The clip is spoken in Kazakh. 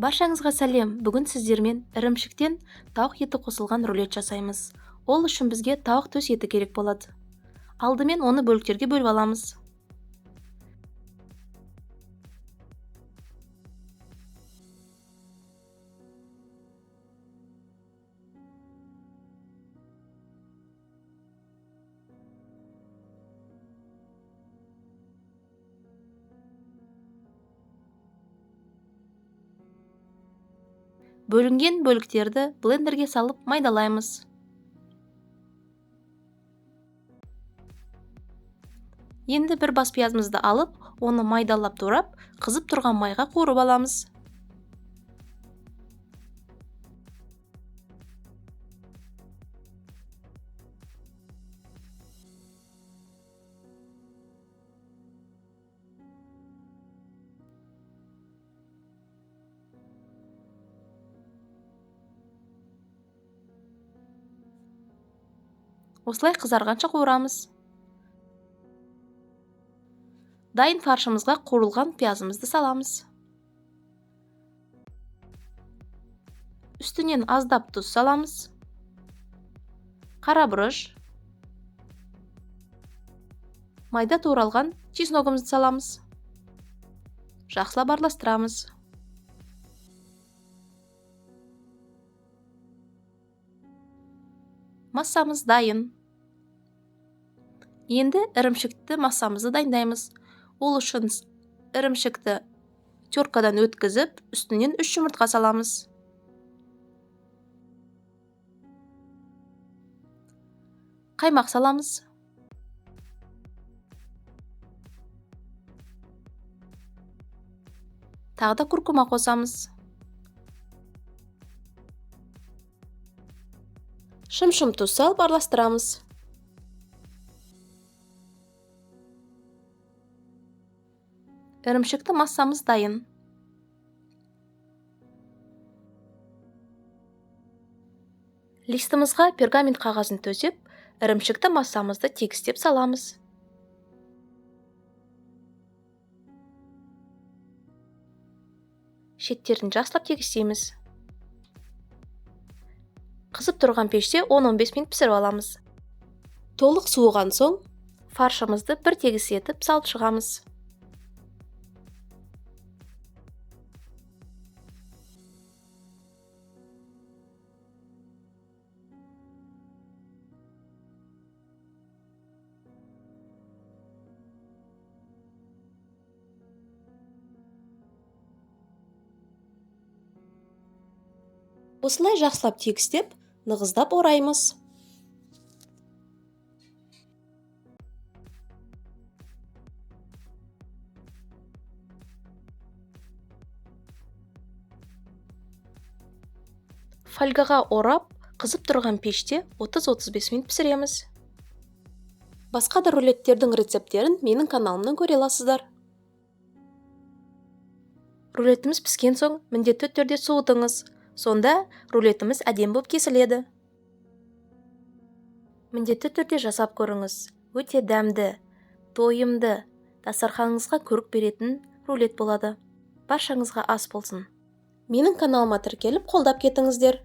Баршаңызға сәлем. Бүгін сіздермен ірімшіктен тауық еті қосылған рулет жасаймыз. Ол үшін бізге тауық төс еті керек болады. Алдымен оны бөліктерге бөліп аламыз. Бөлінген бөліктерді блендерге салып майдалаймыз. Енді бір бас пиязымызды алып, оны майдалап турап, қызып тұрған майға қуырып аламыз. Осылай қызарғанша қуырамыз. Дайын фаршымызға қуырылған пиязымызды саламыз. Үстінен аздап тұз саламыз. Қара бұрыш. Майда туралған чесногымызды саламыз. Жақсылап араластырамыз. Массамыз дайын. Енді ірімшікті массамызды дайындаймыз. Ол үшін ірімшікті теркадан өткізіп, үстінен 3 жұмыртқа саламыз. Қаймақ саламыз. Тағы да куркума қосамыз. Шым-шым тұз салып араластырамыз. Ірімшікті массамыз дайын. Листімізға пергамент қағазын төсеп, ірімшікті массамызды тегістеп саламыз. Шеттерін жақсылап тегістейміз. Қызып тұрған пеште 10-15 минут пісіріп аламыз. Толық суыған соң, фаршымызды бір тегіс етіп салып шығамыз. Осылай жақсылап тегістеп, нығыздап ораймыз. Фольгаға орап, қызып тұрған пеште 30-35 минут пісіреміз. Басқа да рулеттердің рецептерін менің каналымнан көре аласыздар. Рулетіміз піскен соң, міндетті түрде суытыңыз. Сонда рулетіміз әдемі болып кесіледі. Міндетті түрде жасап көріңіз. Өте дәмді, тойымды, дастарханыңызға көрік беретін рулет болады. Баршаңызға ас болсын. Менің каналыма тіркеліп қолдап кетіңіздер.